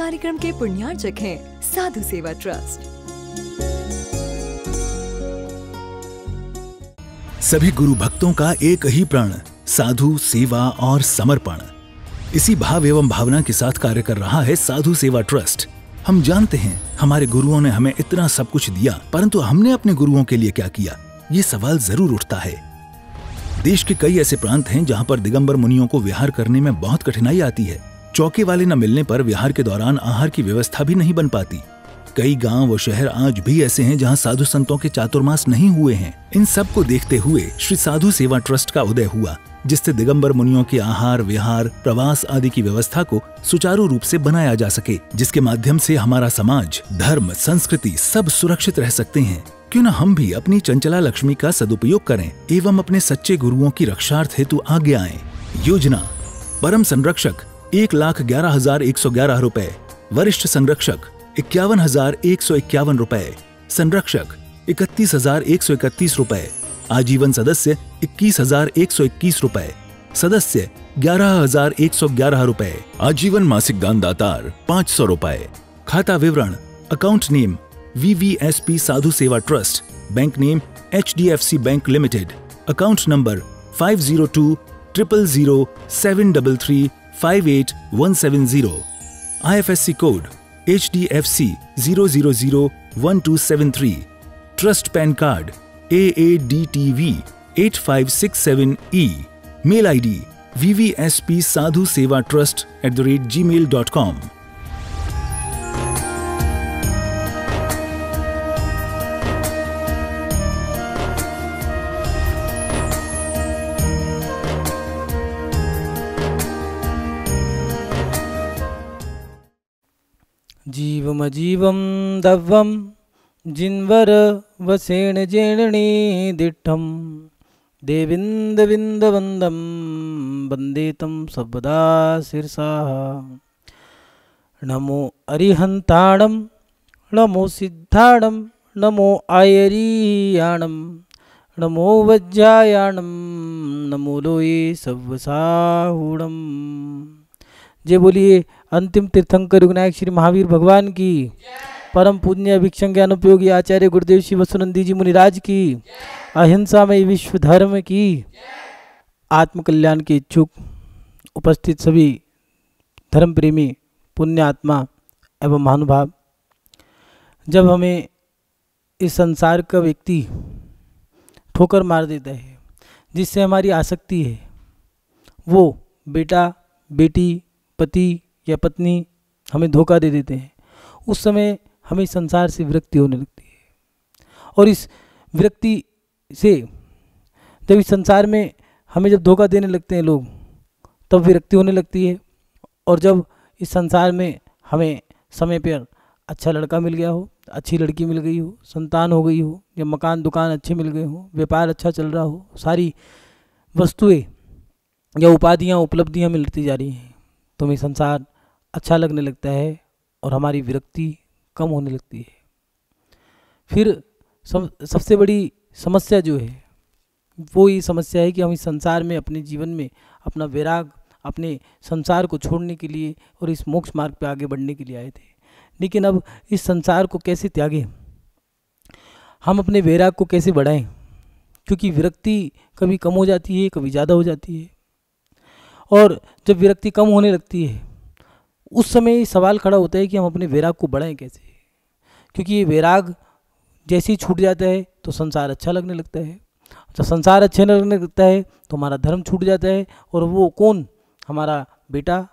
कार्यक्रम के पुण्यार्चक हैं साधु सेवा ट्रस्ट। सभी गुरु भक्तों का एक ही प्रण, साधु सेवा और समर्पण। इसी भाव एवं भावना के साथ कार्य कर रहा है साधु सेवा ट्रस्ट। हम जानते हैं हमारे गुरुओं ने हमें इतना सब कुछ दिया, परंतु हमने अपने गुरुओं के लिए क्या किया, ये सवाल जरूर उठता है। देश के कई ऐसे प्रांत हैं जहां पर दिगंबर मुनियों को विहार करने में बहुत कठिनाई आती है। चौके वाले न मिलने पर विहार के दौरान आहार की व्यवस्था भी नहीं बन पाती। कई गांव व शहर आज भी ऐसे हैं जहां साधु संतों के चातुर्मास नहीं हुए हैं। इन सब को देखते हुए श्री साधु सेवा ट्रस्ट का उदय हुआ, जिससे दिगंबर मुनियों के आहार, विहार, प्रवास आदि की व्यवस्था को सुचारू रूप से बनाया जा सके, जिसके माध्यम से हमारा समाज, धर्म, संस्कृति सब सुरक्षित रह सकते हैं। क्यों न हम भी अपनी चंचला लक्ष्मी का सदुपयोग करें एवं अपने सच्चे गुरुओं की रक्षार्थ हेतु आगे आएं। योजना: परम संरक्षक 1,11,111 रुपए, वरिष्ठ संरक्षक 51,151 रुपए, संरक्षक 31,131 रुपए, आजीवन सदस्य 21,121 रुपए, सदस्य 11,111 रुपए, आजीवन मासिक दान दातार 500 रुपए। खाता विवरण: account name VVSP Sadhu Seva trust, bank name HDFC bank limited, account number 502000073358,170, IFSC code HDFC 0001273, trust PAN card AADTV 8567E, mail ID vvspsadhusevatrust@gmail.com। जीवमजीवं दव्वं जिन्वर वसेण जेणणी दिठं देविन्दविन्दवन्दं वन्दे तं सर्वदा शिरसा। नमो अरिहन्ताणं नमो सिद्धाणं नमो आयरीयाणं नमो वज्रायाणं नमो लोये सव्वसाहूणम्। जय बोलिए अंतिम तीर्थंकर विनायक श्री महावीर भगवान की, परम पूज्य भिक्षण ज्ञान उपयोगी आचार्य गुरुदेव श्री वसुनंदी जी मुनिराज की, अहिंसा में विश्व धर्म की, आत्म कल्याण के इच्छुक उपस्थित सभी धर्म प्रेमी पुण्य आत्मा एवं महानुभाव। जब हमें इस संसार का व्यक्ति ठोकर मार देता है, जिससे हमारी आसक्ति है, वो बेटा, बेटी, पति या पत्नी हमें धोखा दे देते हैं, उस समय हमें संसार से विरक्ति होने लगती है। और इस विरक्ति से जब इस संसार में हमें जब धोखा देने लगते हैं लोग, तब विरक्ति होने लगती है। और जब इस संसार में हमें समय पर अच्छा लड़का मिल गया हो, अच्छी लड़की मिल गई हो, संतान हो गई हो, या मकान दुकान अच्छे मिल गए हो, व्यापार अच्छा चल रहा हो, सारी वस्तुएं या उपाधियाँ उपलब्धियाँ मिलती जा रही हैं, तो हमें संसार अच्छा लगने लगता है और हमारी विरक्ति कम होने लगती है। फिर सबसे बड़ी समस्या जो है वो ये समस्या है कि हम इस संसार में अपने जीवन में अपना वैराग, अपने संसार को छोड़ने के लिए और इस मोक्ष मार्ग पे आगे बढ़ने के लिए आए थे। लेकिन अब इस संसार को कैसे त्यागें, हम अपने वैराग को कैसे बढ़ाएं, क्योंकि विरक्ति कभी कम हो जाती है, कभी ज़्यादा हो जाती है। और जब विरक्ति कम होने लगती है, उस समय सवाल खड़ा होता है कि हम अपने वैराग को बढ़ाएं कैसे, क्योंकि ये वैराग जैसे ही छूट जाता है तो संसार अच्छा लगने लगता है। जब संसार अच्छे लगने लगता है तो हमारा धर्म छूट जाता है, और वो कौन, हमारा बेटा,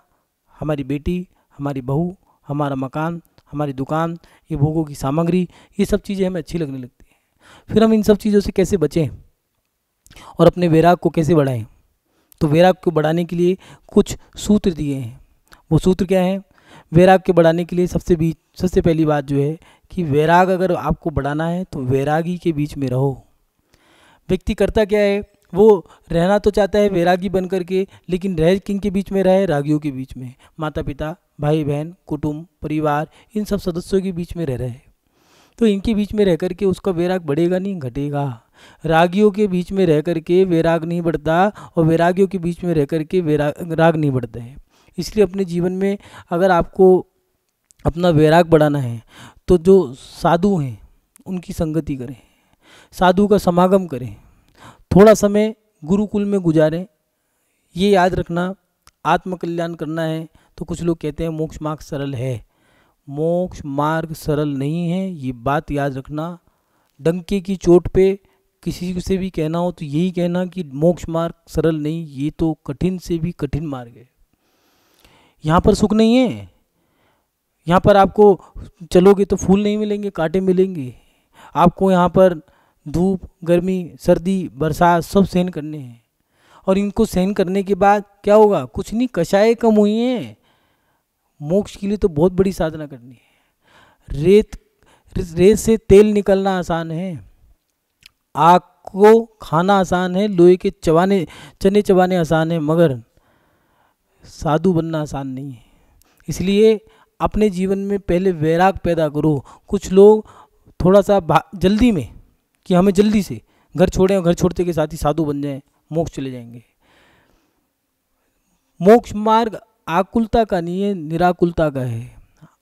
हमारी बेटी, हमारी बहू, हमारा मकान, हमारी दुकान, ये भोगों की सामग्री, ये सब चीज़ें हमें अच्छी लगने लगती हैं। फिर हम इन सब चीज़ों से कैसे बचें और अपने वैराग को कैसे बढ़ाएं? तो वैराग को बढ़ाने के लिए कुछ सूत्र दिए हैं। वो सूत्र क्या हैं? वैराग के बढ़ाने के लिए सबसे पहली बात जो है कि वैराग अगर आपको बढ़ाना है तो वैरागी के बीच में रहो। व्यक्ति करता क्या है, वो रहना तो चाहता है वैरागी बन करके, लेकिन रह किन के बीच में रहे? रागियों के बीच में, माता पिता, भाई बहन, कुटुंब, परिवार, इन सब सदस्यों के बीच में रह रहे। तो इनके बीच में रह करके उसका वैराग बढ़ेगा नहीं, घटेगा। रागियों के बीच में रह करके वैराग नहीं बढ़ता, और वैरागियों के बीच में रह करके राग नहीं बढ़ता है। इसलिए अपने जीवन में अगर आपको अपना वैराग बढ़ाना है तो जो साधु हैं उनकी संगति करें, साधु का समागम करें, थोड़ा समय गुरुकुल में गुजारें। ये याद रखना, आत्मकल्याण करना है तो कुछ लोग कहते हैं मोक्ष मार्ग सरल है, मोक्ष मार्ग सरल नहीं है, ये बात याद रखना। डंके की चोट पे किसी से भी कहना हो तो यही कहना कि मोक्ष मार्ग सरल नहीं, ये तो कठिन से भी कठिन मार्ग है। यहाँ पर सुख नहीं है, यहाँ पर आपको चलोगे तो फूल नहीं मिलेंगे, कांटे मिलेंगे। आपको यहाँ पर धूप, गर्मी, सर्दी, बरसात सब सहन करने हैं, और इनको सहन करने के बाद क्या होगा? कुछ नहीं, कषाय कम हुई हैं। मोक्ष के लिए तो बहुत बड़ी साधना करनी है। रेत से तेल निकलना आसान है, आग को खाना आसान है, लोहे के चने चबाने आसान है, मगर साधु बनना आसान नहीं है। इसलिए अपने जीवन में पहले वैराग पैदा करो। कुछ लोग थोड़ा सा जल्दी में कि हमें जल्दी से घर छोड़ें और घर छोड़ते के साथ ही साधु बन जाएं, मोक्ष चले जाएंगे। मोक्ष मार्ग आकुलता का नहीं है, निराकुलता का है।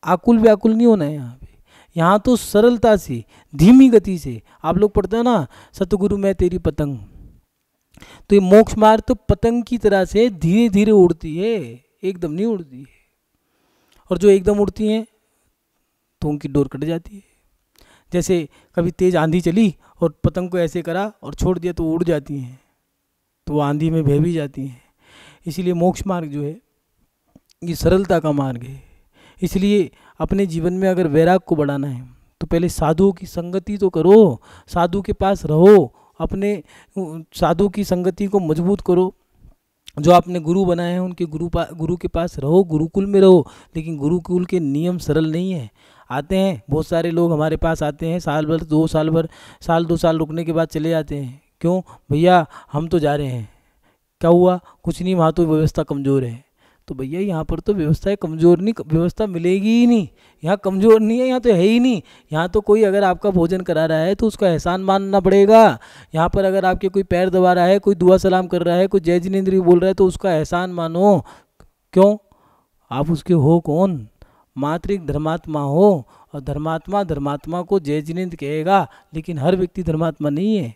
आकुल व्याकुल नहीं होना है यहाँ पे। यहाँ तो सरलता से, धीमी गति से, आप लोग पढ़ते हो ना, सतगुरु मैं तेरी पतंग, तो ये मोक्ष मार्ग तो पतंग की तरह से धीरे धीरे उड़ती है, एकदम नहीं उड़ती है। और जो एकदम उड़ती हैं तो उनकी डोर कट जाती है। जैसे कभी तेज आंधी चली और पतंग को ऐसे करा और छोड़ दिया तो उड़ जाती हैं, तो वो आंधी में बह भी जाती हैं। इसीलिए मोक्ष मार्ग जो है ये सरलता का मार्ग है। इसलिए अपने जीवन में अगर वैराग को बढ़ाना है तो पहले साधुओं की संगति तो करो, साधु के पास रहो, अपने साधु की संगति को मजबूत करो। जो आपने गुरु बनाए हैं उनके गुरु के पास रहो, गुरुकुल में रहो। लेकिन गुरुकुल के नियम सरल नहीं है। आते हैं बहुत सारे लोग हमारे पास आते हैं, साल भर 2 साल रुकने के बाद चले जाते हैं। क्यों भैया? हम तो जा रहे हैं। क्या हुआ? कुछ नहीं, वहाँ तो व्यवस्था कमज़ोर है। तो भैया यहाँ पर तो व्यवस्था कमज़ोर नहीं, व्यवस्था मिलेगी ही नहीं। यहाँ कमज़ोर नहीं है, यहाँ तो है ही नहीं। यहाँ तो कोई अगर आपका भोजन करा रहा है तो उसका एहसान मानना पड़ेगा। यहाँ पर अगर आपके कोई पैर दबा रहा है, कोई दुआ सलाम कर रहा है, कोई जय जिनेंद्र बोल रहा है तो उसका एहसान मानो। क्यों? आप उसके हो कौन? मात्र एक धर्मात्मा हो, और धर्मात्मा को जय जिनेंद्र कहेगा, लेकिन हर व्यक्ति धर्मात्मा नहीं है।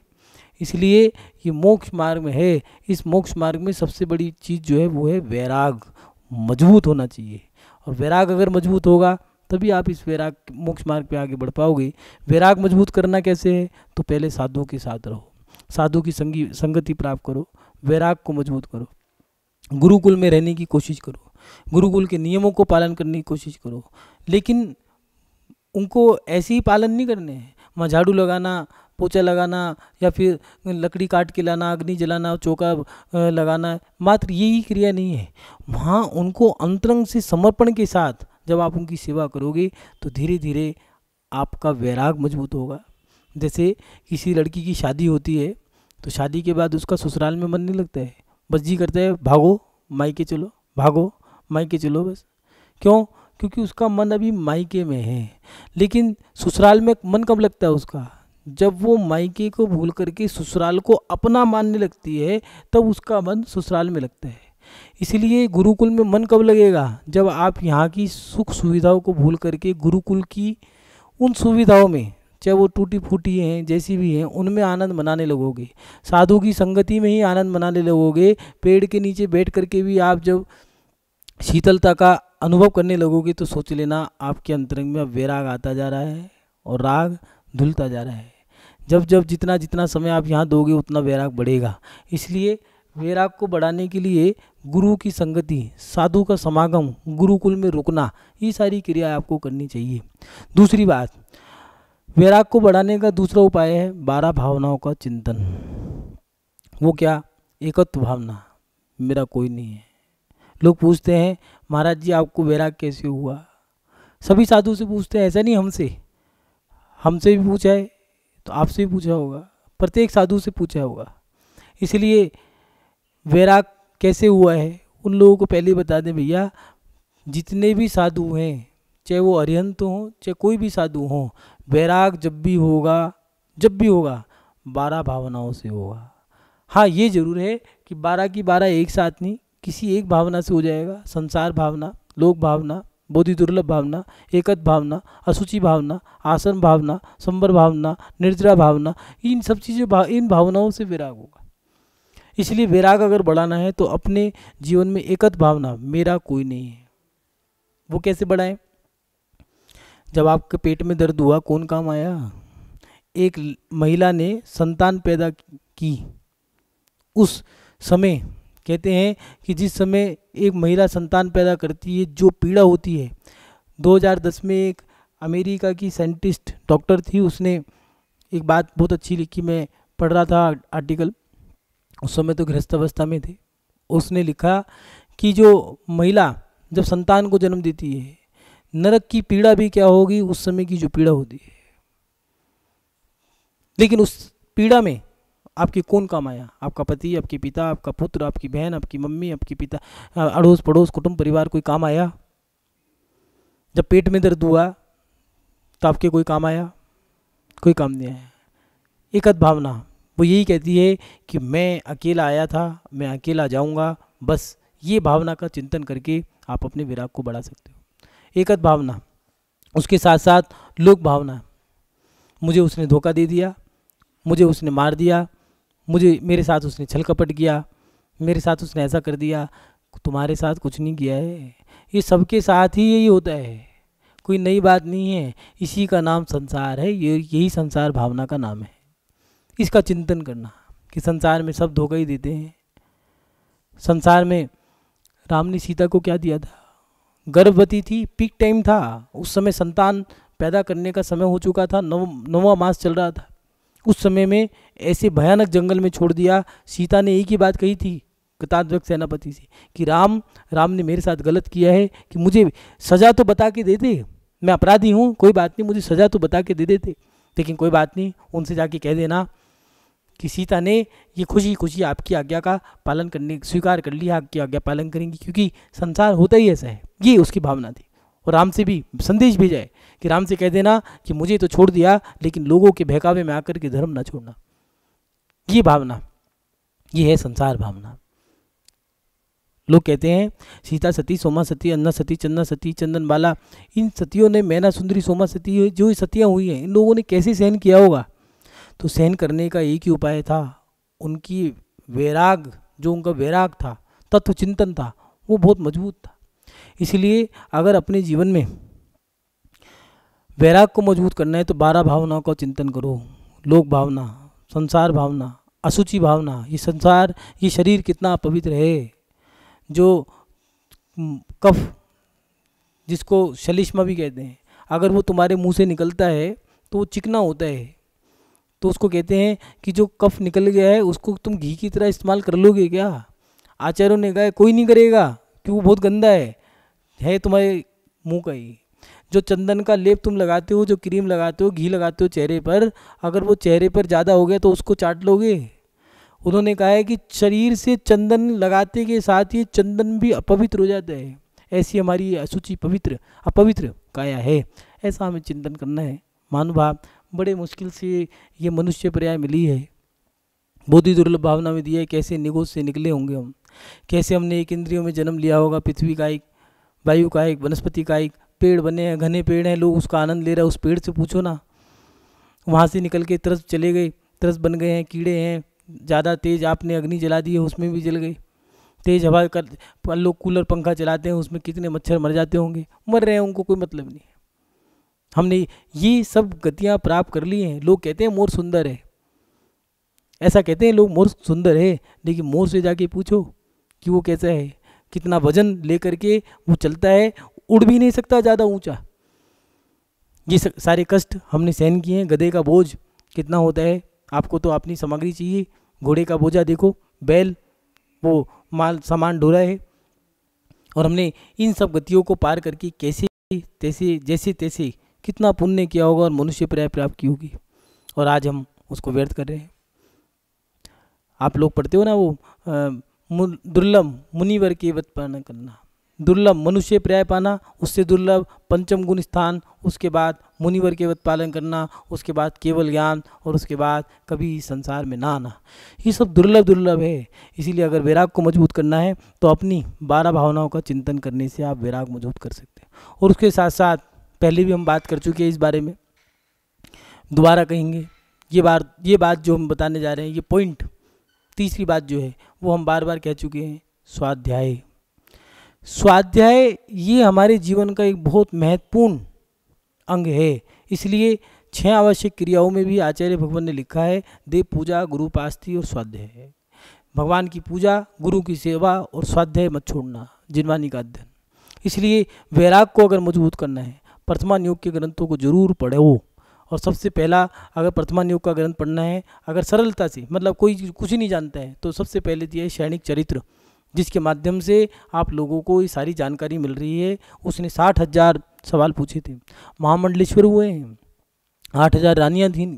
इसलिए ये मोक्ष मार्ग में है। इस मोक्ष मार्ग में सबसे बड़ी चीज़ जो है वो है वैराग, मजबूत होना चाहिए। और वैराग अगर मजबूत होगा तभी आप इस वैराग मोक्ष मार्ग पे आगे बढ़ पाओगे। वैराग मजबूत करना कैसे है? तो पहले साधुओं के साथ रहो, साधु की संगति प्राप्त करो, वैराग को मजबूत करो, गुरुकुल में रहने की कोशिश करो, गुरुकुल के नियमों को पालन करने की कोशिश करो। लेकिन उनको ऐसे ही पालन नहीं करने हैं। वहाँ झाड़ू लगाना, पोछा लगाना, या फिर लकड़ी काट के लाना, अग्नि जलाना, चौका लगाना, मात्र यही क्रिया नहीं है। वहाँ उनको अंतरंग से समर्पण के साथ जब आप उनकी सेवा करोगे तो धीरे धीरे आपका वैराग मजबूत होगा। जैसे किसी लड़की की शादी होती है तो शादी के बाद उसका ससुराल में मन नहीं लगता है, बस जी करता है भागो मायके चलो, भागो मायके चलो बस। क्यों? क्योंकि उसका मन अभी मायके में है। लेकिन ससुराल में मन कब लगता है उसका? जब वो मायके को भूल करके ससुराल को अपना मानने लगती है, तब उसका मन ससुराल में लगता है। इसलिए गुरुकुल में मन कब लगेगा? जब आप यहाँ की सुख सुविधाओं को भूल करके गुरुकुल की उन सुविधाओं में, चाहे वो टूटी फूटी हैं, जैसी भी हैं, उनमें आनंद मनाने लगोगे। साधु की संगति में ही आनंद मनाने लगोगे। पेड़ के नीचे बैठ करके भी आप जब शीतलता का अनुभव करने लगोगे तो सोच लेना आपके अंतरंग में वैराग आता जा रहा है और राग धुलता जा रहा है। जब जब जितना समय आप यहाँ दोगे उतना वैराग बढ़ेगा। इसलिए वैराग को बढ़ाने के लिए गुरु की संगति, साधु का समागम, गुरुकुल में रुकना, ये सारी क्रिया आपको करनी चाहिए। दूसरी बात, वैराग को बढ़ाने का दूसरा उपाय है 12 भावनाओं का चिंतन। वो क्या? एकत्व भावना, मेरा कोई नहीं है। लोग पूछते हैं महाराज जी आपको वैराग कैसे हुआ? सभी साधु से पूछते हैं, ऐसा नहीं हमसे भी पूछा है तो आपसे भी पूछा होगा, प्रत्येक साधु से पूछा होगा। इसलिए वैराग कैसे हुआ है उन लोगों को पहले बता दें भैया। जितने भी साधु हैं, चाहे वो अरिहंत हों चाहे कोई भी साधु हों, वैराग जब भी होगा 12 भावनाओं से होगा। हाँ ये जरूर है कि 12 की 12 एक साथ नहीं, किसी एक भावना से हो जाएगा। संसार भावना, लोक भावना, बोधि दुर्लभ भावना, एकत भावना, असुचि भावना, आसन भावना, संवर भावना, निर्जरा भावना, इन सब चीज़ों इन भावनाओं से विराग होगा। इसलिए विराग अगर बढ़ाना है तो अपने जीवन में एकत भावना, मेरा कोई नहीं है, वो कैसे बढ़ाएं? जब आपके पेट में दर्द हुआ कौन काम आया? एक महिला ने संतान पैदा की। उस समय कहते हैं कि जिस समय एक महिला संतान पैदा करती है जो पीड़ा होती है, 2010 में एक अमेरिका की साइंटिस्ट डॉक्टर थी, उसने एक बात बहुत अच्छी लिखी, मैं पढ़ रहा था आर्टिकल, उस समय तो गृहस्थ अवस्था में थे। उसने लिखा कि जो महिला जब संतान को जन्म देती है, नरक की पीड़ा भी क्या होगी उस समय की जो पीड़ा होती है, लेकिन उस पीड़ा में आपके कौन काम आया? आपका पति, आपके पिता, आपका पुत्र, आपकी बहन, आपकी मम्मी, आपके पिता, अड़ोस पड़ोस, कुटुंब परिवार, कोई काम आया? जब पेट में दर्द हुआ तो आपके कोई काम आया? कोई काम नहीं आया। एकत भावना वो यही कहती है कि मैं अकेला आया था, मैं अकेला जाऊंगा, बस ये भावना का चिंतन करके आप अपने विराग को बढ़ा सकते हो। एकत भावना, उसके साथ साथ लोक भावना, मुझे उसने धोखा दे दिया, मुझे उसने मार दिया, मुझे मेरे साथ उसने छल कपट किया, मेरे साथ उसने ऐसा कर दिया। तुम्हारे साथ कुछ नहीं किया है, ये सबके साथ ही यही होता है, कोई नई बात नहीं है। इसी का नाम संसार है, यही संसार भावना का नाम है। इसका चिंतन करना कि संसार में सब धोखा ही देते हैं। संसार में राम ने सीता को क्या दिया था? गर्भवती थी, पीक टाइम था, उस समय संतान पैदा करने का समय हो चुका था, 9वां मास चल रहा था। उस समय में ऐसे भयानक जंगल में छोड़ दिया। सीता ने एक ही बात कही थी कृताध्वज सेनापति से कि राम ने मेरे साथ गलत किया है, कि मुझे सज़ा तो बता के दे दे, मैं अपराधी हूँ, कोई बात नहीं, मुझे सज़ा तो बता के दे देते, लेकिन कोई बात नहीं, उनसे जाके कह देना कि सीता ने ये खुशी खुशी आपकी आज्ञा का पालन करने स्वीकार कर लिया, आपकी आज्ञा पालन करेंगी, क्योंकि संसार होता ही ऐसा है। ये उसकी भावना थी। और राम से भी संदेश भेजा है कि राम से कह देना कि मुझे तो छोड़ दिया, लेकिन लोगों के बहकावे में आकर के धर्म ना छोड़ना। ये भावना, ये है संसार भावना। लोग कहते हैं सीता सती, सोमा सती, अन्ना सती, चन्ना सती, चंदन बाला, इन सतियों ने, मैना सुंदरी, सोमा सती, जो सतियाँ हुई हैं, इन लोगों ने कैसे सहन किया होगा? तो सहन करने का एक ही उपाय था, उनकी वैराग, जो उनका वैराग था, तत्व चिंतन था, वो बहुत मजबूत था। इसलिए अगर अपने जीवन में वैराग को मजबूत करना है तो 12 भावनाओं का चिंतन करो। लोक भावना, संसार भावना, असुचि भावना, ये संसार, ये शरीर कितना पवित्र है। जो कफ, जिसको शलिश्मा भी कहते हैं, अगर वो तुम्हारे मुंह से निकलता है तो वो चिकना होता है, तो उसको कहते हैं कि जो कफ निकल गया है उसको तुम घी की तरह इस्तेमाल कर लोगे क्या? आचार्यों ने कहा कोई नहीं करेगा, क्यों? वो बहुत गंदा है तुम्हारे मुंह का ही। जो चंदन का लेप तुम लगाते हो, जो क्रीम लगाते हो, घी लगाते हो चेहरे पर, अगर वो चेहरे पर ज़्यादा हो गया तो उसको चाट लोगे। उन्होंने कहा है कि शरीर से चंदन लगाते के साथ ही चंदन भी अपवित्र हो जाता है। ऐसी हमारी असुचि पवित्र अपवित्र काया है। ऐसा हमें चिंतन करना है। महानुभाव, बड़े मुश्किल से ये मनुष्य पर्याय मिली है, बोधि दुर्लभ भावना में दिया है। कैसे निगोज से निकले होंगे हम, कैसे हमने एक इंद्रियों में जन्म लिया होगा, पृथ्वी का एक, वायु का एक, वनस्पति का एक, पेड़ बने हैं, घने पेड़ हैं, लोग उसका आनंद ले रहे हैं। उस पेड़ से पूछो ना, वहाँ से निकल के तरस चले गए, तरस बन गए हैं, कीड़े हैं, ज़्यादा तेज़ आपने अग्नि जला दी है उसमें भी जल गई। तेज़ हवा कर लोग कूलर पंखा चलाते हैं, उसमें कितने मच्छर मर जाते होंगे, मर रहे हैं, उनको कोई मतलब नहीं है। हमने ये सब गतियाँ प्राप्त कर ली हैं। लोग कहते हैं मोर सुंदर है, ऐसा कहते हैं लोग, मोर सुंदर है, लेकिन मोर से जाके पूछो कि वो कैसा है, कितना वजन लेकर के वो चलता है, उड़ भी नहीं सकता ज़्यादा ऊंचा। ये सारे कष्ट हमने सहन किए हैं। गधे का बोझ कितना होता है, आपको तो अपनी सामग्री चाहिए। घोड़े का बोझा देखो, बैल वो माल सामान ढो रहा है, और हमने इन सब गतियों को पार करके कैसे तैसे जैसे तैसे कितना पुण्य किया होगा और मनुष्य पर्याय प्राप्त की होगी, और आज हम उसको व्यर्थ कर रहे हैं। आप लोग पढ़ते हो ना वो दुर्लभ मुनिवर के वत पाना करना, दुर्लभ मनुष्य पर्याय पाना, उससे दुर्लभ पंचम गुण स्थान, उसके बाद मुनिवर के वत पालन करना, उसके बाद केवल ज्ञान, और उसके बाद कभी संसार में ना आना। ये सब दुर्लभ है। इसीलिए अगर वैराग को मजबूत करना है तो अपनी 12 भावनाओं का चिंतन करने से आप वैराग मजबूत कर सकते हैं। और उसके साथ साथ पहले भी हम बात कर चुके हैं इस बारे में, दोबारा कहेंगे। ये बात जो हम बताने जा रहे हैं, ये पॉइंट, तीसरी बात जो है वो हम बार बार कह चुके हैं, स्वाध्याय। स्वाध्याय ये हमारे जीवन का एक बहुत महत्वपूर्ण अंग है। इसलिए 6 आवश्यक क्रियाओं में भी आचार्य भगवान ने लिखा है, देव पूजा, गुरु पास्ती और स्वाध्याय। भगवान की पूजा, गुरु की सेवा और स्वाध्याय मत छोड़ना, जिनवानी का अध्ययन। इसलिए वैराग को अगर मजबूत करना है, वर्तमान योग के ग्रंथों को जरूर पढ़ो। और सबसे पहला, अगर वर्तमान योग का ग्रंथ पढ़ना है, अगर सरलता से, मतलब कोई कुछ ही नहीं जानता है, तो सबसे पहले दिया है सैनिक चरित्र, जिसके माध्यम से आप लोगों को ये सारी जानकारी मिल रही है। उसने 60,000 सवाल पूछे थे, महामंडलेश्वर हुए हैं, 8,000 रानियाँ थीं।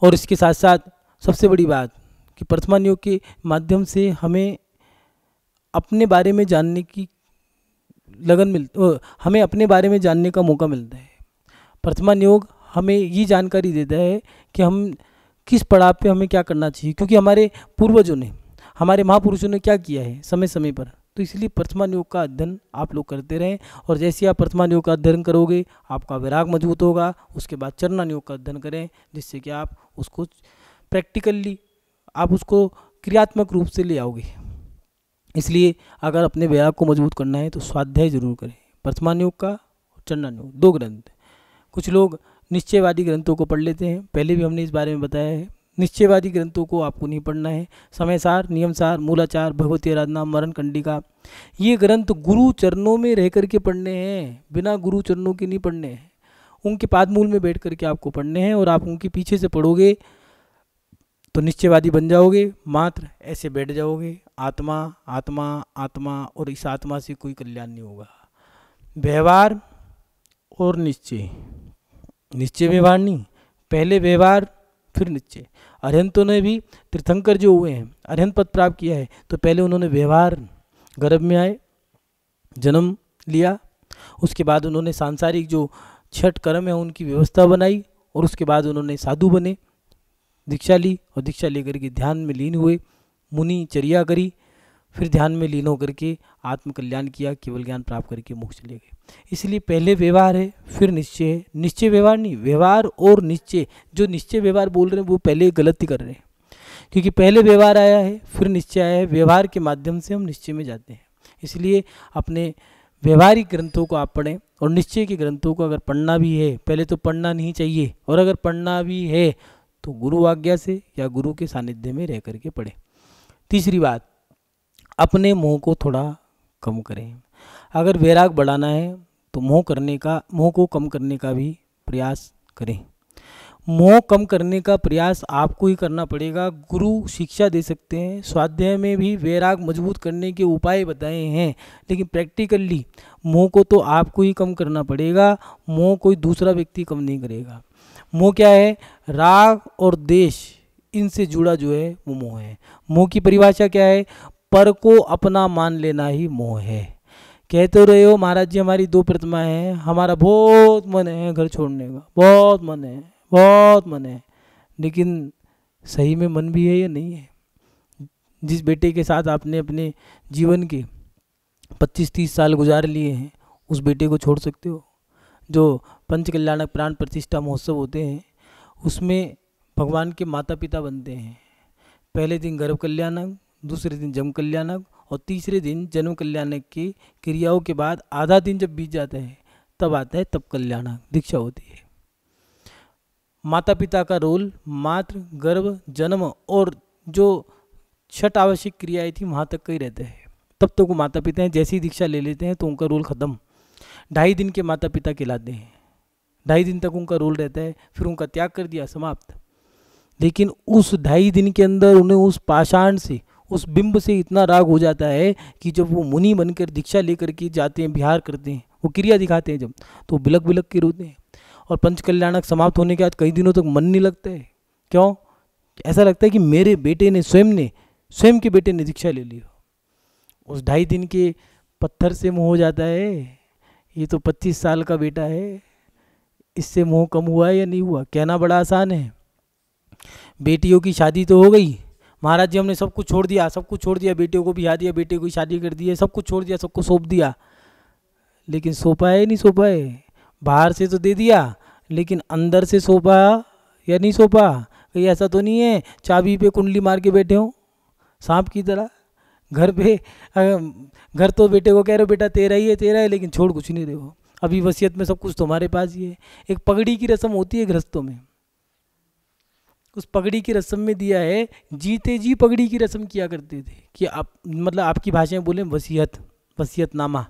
और इसके साथ साथ सबसे बड़ी बात कि वर्तमान योग के माध्यम से हमें अपने बारे में जानने की हमें अपने बारे में जानने का मौका मिलता है। वर्तमान योग हमें ये जानकारी देता है कि हम किस पड़ाव पे हमें क्या करना चाहिए, क्योंकि हमारे पूर्वजों ने, हमारे महापुरुषों ने क्या किया है समय समय पर। तो इसलिए वर्तमान योग का अध्ययन आप लोग करते रहें। और जैसे आप वर्तमान योग का अध्ययन करोगे, आपका वैराग मजबूत होगा। उसके बाद चरणान योग का अध्ययन करें, जिससे कि आप उसको प्रैक्टिकली, आप उसको क्रियात्मक रूप से ले आओगे। इसलिए अगर अपने वैराग को मजबूत करना है तो स्वाध्याय जरूर करें, वर्तमान योग का और चरणान योग, 2 ग्रंथ। कुछ लोग निश्चयवादी ग्रंथों को पढ़ लेते हैं, पहले भी हमने इस बारे में बताया है। निश्चयवादी ग्रंथों को आपको नहीं पढ़ना है। समयसार, नियमसार, मूलाचार, भगवती आराधना, मरण कंडिका, ये ग्रंथ गुरु चरणों में रह करके पढ़ने हैं, बिना गुरु चरणों के नहीं पढ़ने हैं। उनके पादमूल में बैठ करके आपको पढ़ने हैं, और आप उनके पीछे से पढ़ोगे तो निश्चयवादी बन जाओगे। मात्र ऐसे बैठ जाओगे, आत्मा आत्मा आत्मा, और इस आत्मा से कोई कल्याण नहीं होगा। व्यवहार और निश्चय, निश्चय व्यवहार नहीं, पहले व्यवहार फिर निश्चय। अरहंतों ने भी, तीर्थंकर जो हुए हैं, अरहंत पद प्राप्त किया है, तो पहले उन्होंने व्यवहार, गर्भ में आए, जन्म लिया, उसके बाद उन्होंने सांसारिक जो 6 कर्म है उनकी व्यवस्था बनाई, और उसके बाद उन्होंने साधु बने, दीक्षा ली, और दीक्षा लेकर के ध्यान में लीन हुए, मुनि चर्या करी, फिर ध्यान में लीन होकर के आत्मकल्याण किया, केवल ज्ञान प्राप्त करके मोक्ष चले गए। इसलिए पहले व्यवहार है, फिर निश्चय है। निश्चय व्यवहार नहीं, व्यवहार और निश्चय। जो निश्चय व्यवहार बोल रहे हैं वो पहले गलती कर रहे हैं, क्योंकि पहले व्यवहार आया है, फिर निश्चय आया है। व्यवहार के माध्यम से हम निश्चय में जाते हैं। इसलिए अपने व्यवहारिक ग्रंथों को आप पढ़ें, और निश्चय के ग्रंथों को अगर पढ़ना भी है, पहले तो पढ़ना नहीं चाहिए, और अगर पढ़ना भी है तो गुरु आज्ञा से या गुरु के सानिध्य में रह करके पढ़ें। तीसरी बात, अपने मोह को थोड़ा कम करें। अगर वैराग बढ़ाना है तो मोह को कम करने का भी प्रयास करें। मोह कम करने का प्रयास आपको ही करना पड़ेगा। गुरु शिक्षा दे सकते हैं, स्वाध्याय में भी वैराग मजबूत करने के उपाय बताए हैं, लेकिन प्रैक्टिकली मोह को तो आपको ही कम करना पड़ेगा। मोह कोई दूसरा व्यक्ति कम नहीं करेगा। मोह क्या है? राग और देश, इनसे जुड़ा जो है वो मोह है। मोह की परिभाषा क्या है? पर को अपना मान लेना ही मोह है। कहते रहे हो महाराज जी हमारी 2 प्रतिमाएं हैं, हमारा बहुत मन है घर छोड़ने का, बहुत मन है, बहुत मन है, लेकिन सही में मन भी है या नहीं है? जिस बेटे के साथ आपने अपने जीवन के 25-30 साल गुजार लिए हैं, उस बेटे को छोड़ सकते हो? जो पंचकल्याणक प्राण प्रतिष्ठा महोत्सव होते हैं, उसमें भगवान के माता पिता बनते हैं। पहले दिन गर्भ कल्याणक, दूसरे दिन जन्म कल्याणक, और तीसरे दिन जन्म कल्याणक की क्रियाओं के बाद आधा दिन जब बीत जाता है तब आता है तब कल्याणक, दीक्षा होती है। माता पिता का रोल मात्र गर्भ, जन्म और जो 6 आवश्यक क्रियाएं थी वहाँ तक का ही रहता है। तब तक वो माता पिता हैं, जैसी दीक्षा ले लेते हैं तो उनका रोल खत्म। 2.5 दिन के माता पिता कहलाते हैं, 2.5 दिन तक उनका रोल रहता है, फिर उनका त्याग कर दिया, समाप्त। लेकिन उस 2.5 दिन के अंदर उन्हें उस पाषाण से, उस बिंब से इतना राग हो जाता है कि जब वो मुनि बनकर दीक्षा लेकर के जाते हैं, विहार करते हैं, वो क्रिया दिखाते हैं जब, तो बिलक बिलक के रोते हैं। और पंचकल्याणक समाप्त होने के बाद कई दिनों तक मन नहीं लगता है। क्यों? ऐसा लगता है कि मेरे बेटे ने स्वयं के बेटे ने दीक्षा ले ली। उस 2.5 दिन के पत्थर से मोह हो जाता है। ये तो 25 साल का बेटा है, इससे मोह कम हुआ है या नहीं हुआ? कहना बड़ा आसान है। बेटियों की शादी तो हो गई, महाराज जी हमने सब कुछ छोड़ दिया, बेटियों को बिहा दिया, बेटे को शादी कर दी है, सब कुछ छोड़ दिया, सबको सौंप दिया, लेकिन सौंपा है नहीं सौंपा है। बाहर से तो दे दिया लेकिन अंदर से सौंपा या नहीं सौंपा। कहीं ऐसा तो नहीं है चाबी पे कुंडली मार के बैठे हो सांप की तरह घर पे। घर तो बेटे को कह रहे हो बेटा तेरा है लेकिन छोड़ कुछ नहीं रहे हो। अभी वसीयत में सब कुछ तुम्हारे पास ही है। एक पगड़ी की रस्म होती है गृहस्थों में, उस पगड़ी की रस्म में दिया है, जीते जी पगड़ी की रस्म किया करते थे कि आप मतलब आपकी भाषा में बोले वसीयतनामा।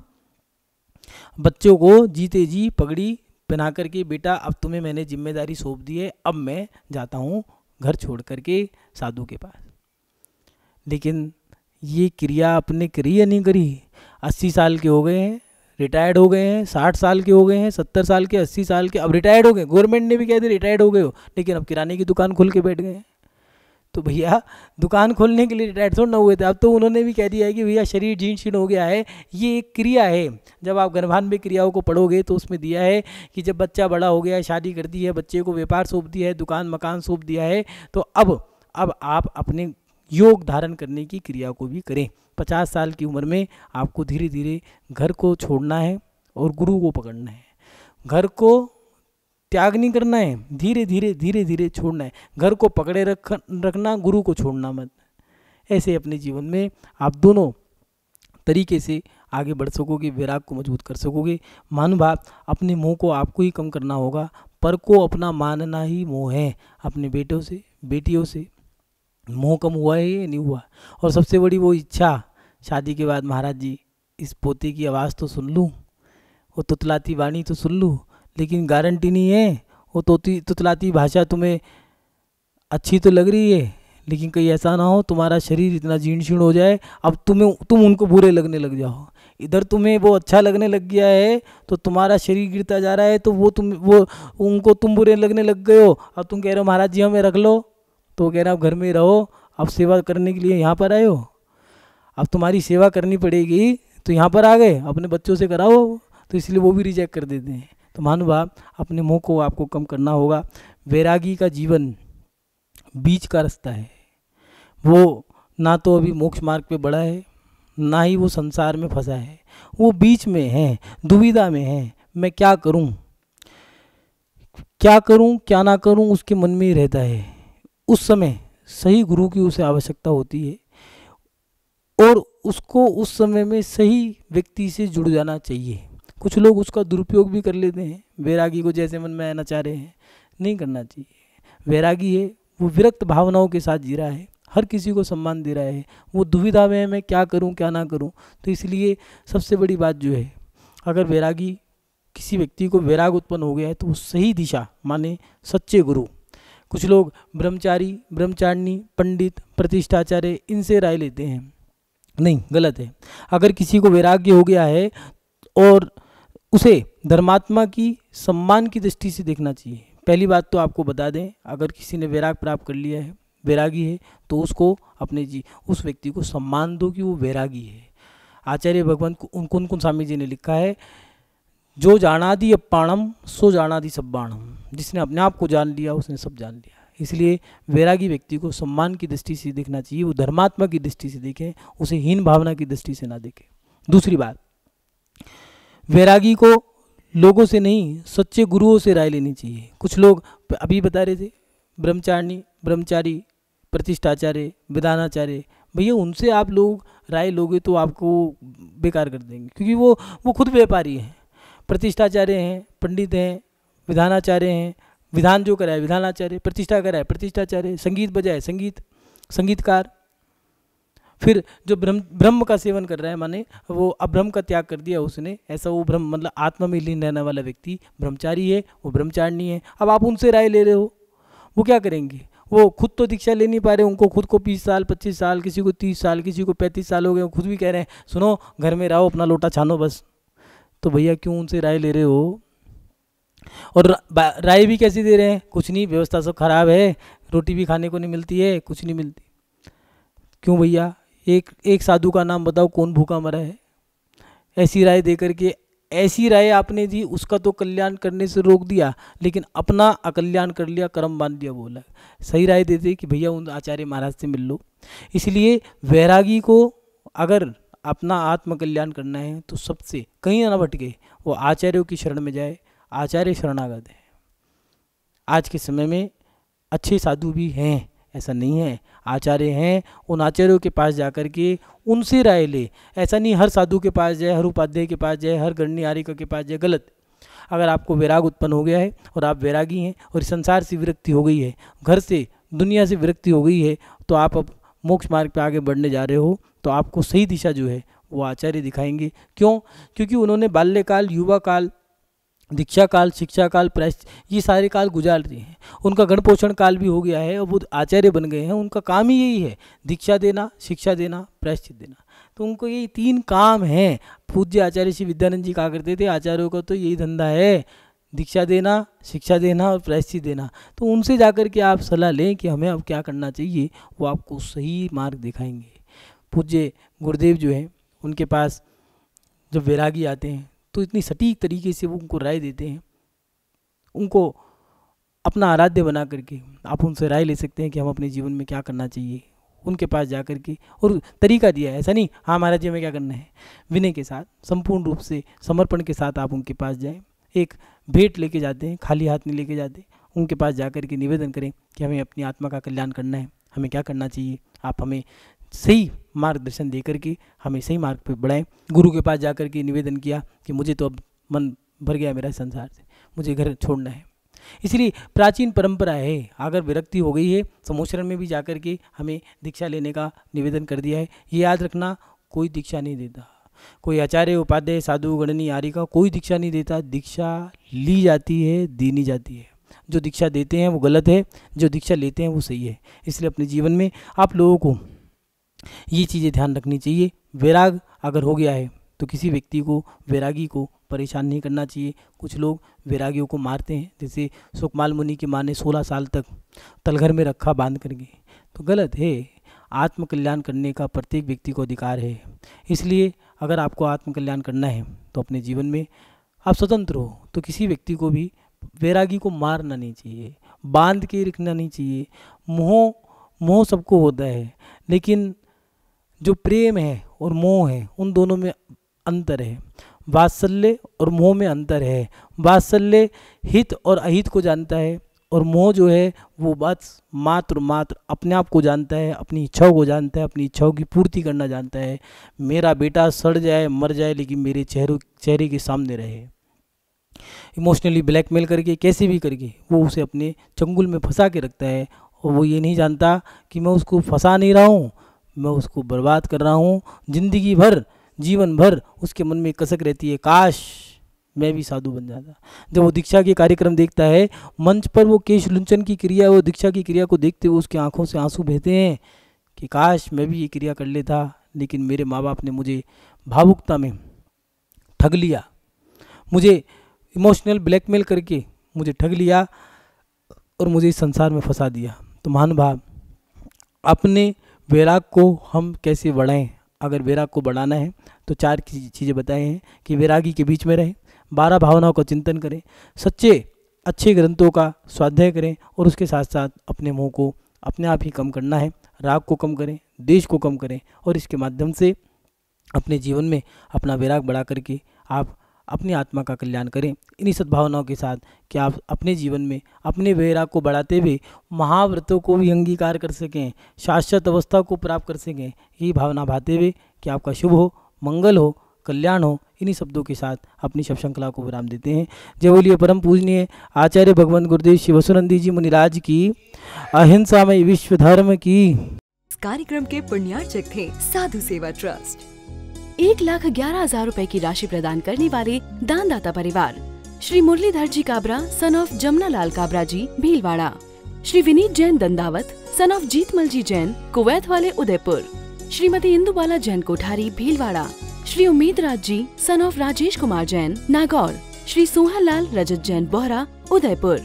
बच्चों को जीते जी पगड़ी पहना करके बेटा अब तुम्हें मैंने जिम्मेदारी सौंप दी है, अब मैं जाता हूँ घर छोड़ करके साधु के पास। लेकिन ये क्रिया आपने करी या नहीं करी? 80 साल के हो गए हैं, रिटायर्ड हो गए हैं, 60 साल के हो गए हैं, 70 साल के, 80 साल के, अब रिटायर्ड हो गए। गवर्नमेंट ने भी कह दिया रिटायर्ड हो गए हो, लेकिन अब किराने की दुकान खोल के बैठ गए हैं। तो भैया दुकान खोलने के लिए रिटायर्ड थोड़ा ना हुए थे, अब तो उन्होंने भी कह दिया है कि भैया शरीर जीर्ण शीर्ण हो गया है। ये एक क्रिया है। जब आप गर्भान्य क्रियाओं को पढ़ोगे तो उसमें दिया है कि जब बच्चा बड़ा हो गया है, शादी कर दी है, बच्चे को व्यापार सौंप दिया है, दुकान मकान सौंप दिया है, तो अब आप अपने योग धारण करने की क्रिया को भी करें। 50 साल की उम्र में आपको धीरे धीरे घर को छोड़ना है और गुरु को पकड़ना है। घर को त्याग नहीं करना है, धीरे धीरे छोड़ना है। घर को पकड़े रखना, गुरु को छोड़ना मत। ऐसे अपने जीवन में आप दोनों तरीके से आगे बढ़ सकोगे, वैराग को मजबूत कर सकोगे। महानुभाव, अपने मोह को आपको ही कम करना होगा। पर को अपना मानना ही मोह है। अपने बेटों से बेटियों से मोह कम हुआ है या नहीं हुआ? और सबसे बड़ी वो इच्छा, शादी के बाद महाराज जी इस पोते की आवाज़ तो सुन लूँ, वो तुतलाती वाणी तो सुन लूँ, लेकिन गारंटी नहीं है वो तुतलाती भाषा तुम्हें अच्छी तो लग रही है, लेकिन कहीं ऐसा ना हो तुम्हारा शरीर इतना जीर्ण शीर्ण हो जाए अब तुम उनको बुरे लगने लग जाओ। इधर तुम्हें वो अच्छा लगने लग गया है तो तुम्हारा शरीर गिरता जा रहा है, तो वो उनको तुम बुरे लगने लग गए हो। अब तुम कह रहे हो महाराज जी हमें रख लो, तो कह रहा अब घर में रहो, अब सेवा करने के लिए यहाँ पर आए हो, अब तुम्हारी सेवा करनी पड़ेगी तो यहाँ पर आ गए, अपने बच्चों से कराओ, तो इसलिए वो भी रिजेक्ट कर देते हैं। तो महानुभाव, अपने मोह को आपको कम करना होगा। वैरागी का जीवन बीच का रास्ता है। वो ना तो अभी मोक्ष मार्ग पे बढ़ा है, ना ही वो संसार में फंसा है, वो बीच में है, दुविधा में है। मैं क्या करूं क्या ना करूं, उसके मन में ही रहता है। उस समय सही गुरु की उसे आवश्यकता होती है और उसको उस समय में सही व्यक्ति से जुड़ जाना चाहिए। कुछ लोग उसका दुरुपयोग भी कर लेते हैं। वैरागी को जैसे मन में आना चाह रहे हैं, नहीं करना चाहिए। वैरागी है वो विरक्त भावनाओं के साथ जी रहा है, हर किसी को सम्मान दे रहा है, वो दुविधा में है मैं क्या करूं क्या ना करूं। तो इसलिए सबसे बड़ी बात जो है, अगर वैरागी किसी व्यक्ति को वैराग उत्पन्न हो गया है तो वो सही दिशा माने सच्चे गुरु। कुछ लोग ब्रह्मचारी, ब्रह्मचारिणी, पंडित, प्रतिष्ठाचार्य इनसे राय लेते हैं, नहीं, गलत है। अगर किसी को वैराग्य हो गया है और उसे धर्मात्मा की सम्मान की दृष्टि से देखना चाहिए। पहली बात तो आपको बता दें, अगर किसी ने वैराग प्राप्त कर लिया है, वैरागी है, तो उसको उस व्यक्ति को सम्मान दो कि वो वैरागी है। आचार्य भगवान कुन स्वामी जी ने लिखा है, जो जानादि अप्पाणम सो जानादि सब्बाणम। जिसने अपने आप को जान लिया उसने सब जान लिया। इसलिए वैरागी व्यक्ति को सम्मान की दृष्टि से देखना चाहिए, वो धर्मात्मा की दृष्टि से देखें, उसे हीन भावना की दृष्टि से ना देखें। दूसरी बात, वैरागी को लोगों से नहीं सच्चे गुरुओं से राय लेनी चाहिए। कुछ लोग अभी बता रहे थे ब्रह्मचारिणी, ब्रह्मचारी, प्रतिष्ठाचार्य, विधानाचार्य, भैया उनसे आप लोग राय लोगे तो आपको बेकार कर देंगे, क्योंकि वो खुद व्यापारी हैं। प्रतिष्ठाचार्य हैं, पंडित हैं, विधानाचार्य हैं, विधान जो कराए विधानाचार्य, प्रतिष्ठा कराए प्रतिष्ठाचार्य, संगीत बजाए संगीतकार। फिर जो ब्रह्म का सेवन कर रहा है, माने वो अब्रह्म का त्याग कर दिया उसने, ऐसा वो ब्रह्म मतलब आत्मा में लीन रहने वाला व्यक्ति ब्रह्मचारी है, वो ब्रह्मचारिणी है। अब आप उनसे राय ले रहे हो, वो क्या करेंगे? वो खुद तो दीक्षा ले नहीं पा रहे, उनको खुद को 20 साल 25 साल, किसी को 30 साल, किसी को 35 साल हो गए, खुद भी कह रहे हैं सुनो घर में रहो, अपना लोटा छानो बस। तो भैया क्यों उनसे राय ले रहे हो? और राय भी कैसी दे रहे हैं? कुछ नहीं, व्यवस्था सब खराब है, रोटी भी खाने को नहीं मिलती है, कुछ नहीं मिलती। क्यों भैया? एक साधु का नाम बताओ कौन भूखा मरा है? ऐसी राय दे करके, ऐसी राय आपने दी, उसका तो कल्याण करने से रोक दिया, लेकिन अपना अकल्याण कर लिया, कर्म बांध दिया। बोला सही राय देते कि भैया उन आचार्य महाराज से मिल लो। इसलिए वैरागी को अगर अपना आत्मकल्याण करना है तो सबसे कहीं ना भटके, वो आचार्यों की शरण में जाए। आचार्य शरणागत है। आज के समय में अच्छे साधु भी हैं, ऐसा नहीं है, आचार्य हैं। उन आचार्यों के पास जाकर के उनसे राय ले। ऐसा नहीं हर साधु के पास जाए, हर उपाध्याय के पास जाए, हर गणनी आर्यिका के पास जाए, गलत। अगर आपको वैराग उत्पन्न हो गया है और आप वैरागी हैं और इस संसार से विरक्ति हो गई है, घर से दुनिया से विरक्ति हो गई है, तो आप अब मोक्ष मार्ग पे आगे बढ़ने जा रहे हो, तो आपको सही दिशा जो है वो आचार्य दिखाएंगे। क्यों? क्योंकि उन्होंने बाल्यकाल, युवा काल, दीक्षा काल, शिक्षा काल, प्रायश्चित, ये सारे काल गुजार दिए हैं। उनका गण पोषण काल भी हो गया है और वो आचार्य बन गए हैं। उनका काम ही यही है, दीक्षा देना, शिक्षा देना, प्रायश्चित देना। तो उनको ये 3 काम हैं। पूज्य आचार्य श्री विद्यानंद जी कहा करते थे, आचार्यों का तो यही धंधा है, दीक्षा देना, शिक्षा देना और प्रायश्चित देना। तो उनसे जाकर के आप सलाह लें कि हमें अब क्या करना चाहिए, वो आपको सही मार्ग दिखाएंगे। पूज्य गुरुदेव जो हैं, उनके पास जब वैरागी आते हैं तो इतनी सटीक तरीके से वो उनको राय देते हैं। उनको अपना आराध्य बना करके आप उनसे राय ले सकते हैं कि हम अपने जीवन में क्या करना चाहिए। उनके पास जा कर के और तरीका दिया है, ऐसा नहीं हाँ महाराज जी हमें क्या करना है। विनय के साथ, संपूर्ण रूप से समर्पण के साथ आप उनके पास जाएं। एक भेंट लेके जाते हैं, खाली हाथ नहीं लेके जाते। उनके पास जा कर के निवेदन करें कि हमें अपनी आत्मा का कल्याण करना है, हमें क्या करना चाहिए, आप हमें सही मार्गदर्शन दे करके हमें सही मार्ग पे बढ़ाएं। गुरु के पास जाकर के निवेदन किया कि मुझे तो अब मन भर गया मेरा संसार से, मुझे घर छोड़ना है। इसलिए प्राचीन परंपरा है, अगर विरक्ति हो गई है, समोशरण में भी जाकर के हमें दीक्षा लेने का निवेदन कर दिया है। ये याद रखना, कोई दीक्षा नहीं देता, कोई आचार्य, उपाध्याय, साधु, गणनी, आर्यिका कोई दीक्षा नहीं देता। दीक्षा ली जाती है, दी नहीं जाती है। जो दीक्षा देते हैं वो गलत है, जो दीक्षा लेते हैं वो सही है। इसलिए अपने जीवन में आप लोगों को ये चीज़ें ध्यान रखनी चाहिए। वैराग अगर हो गया है तो किसी व्यक्ति को, वैरागी को परेशान नहीं करना चाहिए। कुछ लोग वैरागियों को मारते हैं, जैसे सुकमाल मुनि की माँ ने 16 साल तक तलघर में रखा बांध करके, तो गलत है। आत्मकल्याण करने का प्रत्येक व्यक्ति को अधिकार है। इसलिए अगर आपको आत्मकल्याण करना है तो अपने जीवन में आप स्वतंत्र हो, तो किसी व्यक्ति को भी, वैरागी को मारना नहीं चाहिए, बांध के रखना नहीं चाहिए। मोह सबको होता है, लेकिन जो प्रेम है और मोह है उन दोनों में अंतर है। वात्सल्य और मोह में अंतर है। वात्सल्य हित और अहित को जानता है, और मोह जो है वो बस मात्र अपने आप को जानता है, अपनी इच्छाओं को जानता है, अपनी इच्छाओं की पूर्ति करना जानता है। मेरा बेटा सड़ जाए, मर जाए, लेकिन मेरे चेहरे के सामने रहे। इमोशनली ब्लैकमेल करके, कैसे भी करके वो उसे अपने चंगुल में फंसा के रखता है, और वो ये नहीं जानता कि मैं उसको फंसा नहीं रहा हूँ, मैं उसको बर्बाद कर रहा हूँ। जिंदगी भर, जीवन भर उसके मन में कसक रहती है, काश मैं भी साधु बन जाता। जब वो दीक्षा के कार्यक्रम देखता है, मंच पर वो केश लुंचन की क्रिया, वो दीक्षा की क्रिया को देखते हुए उसकी आंखों से आंसू बहते हैं कि काश मैं भी ये क्रिया कर लेता, लेकिन मेरे माँ बाप ने मुझे भावुकता में ठग लिया, मुझे इमोशनल ब्लैकमेल करके मुझे ठग लिया और मुझे इस संसार में फंसा दिया। तो महानुभाव, अपने वैराग को हम कैसे बढ़ाएं? अगर वैराग को बढ़ाना है तो 4 चीज़ें बताए हैं कि वैरागी के बीच में रहें, 12 भावनाओं का चिंतन करें, सच्चे अच्छे ग्रंथों का स्वाध्याय करें, और उसके साथ साथ अपने मोह को अपने आप ही कम करना है। राग को कम करें, देश को कम करें, और इसके माध्यम से अपने जीवन में अपना वैराग बढ़ा करके आप अपनी आत्मा का कल्याण करें। इन्हीं सद्भावनाओं के साथ कि आप अपने जीवन में अपने वैराग को बढ़ाते हुए महाव्रतों को भी अंगीकार कर सकें, शाश्वत अवस्था को प्राप्त कर सकें। यही भावना भाते हुए कि आपका शुभ हो, मंगल हो, कल्याण हो, इन्हीं शब्दों के साथ अपनी शब श्रृंखला को विराम देते हैं। जय बोलिए परम पूजनीय आचार्य भगवंत गुरुदेव श्री वसुनंदी जी मुनिराज की, अहिंसामय विश्व धर्म की। इस कार्यक्रम के पुण्यार्चक थे साधु सेवा ट्रस्ट। 1,11,000 रुपए की राशि प्रदान करने वाले दानदाता परिवार Shri Muralidhar ji Kabra son of Jamuna Lal Kabra ji Bhilwara, Shri Vineet Jain Dandawat son of Jeetmal ji Jain Kuwait वाले उदयपुर, श्रीमती इंदुबाला जैन कोठारी भीलवाड़ा, श्री उम्मीद राज जी सन ऑफ राजेश कुमार जैन नागौर, श्री सोहन लाल रजत जैन बोहरा उदयपुर।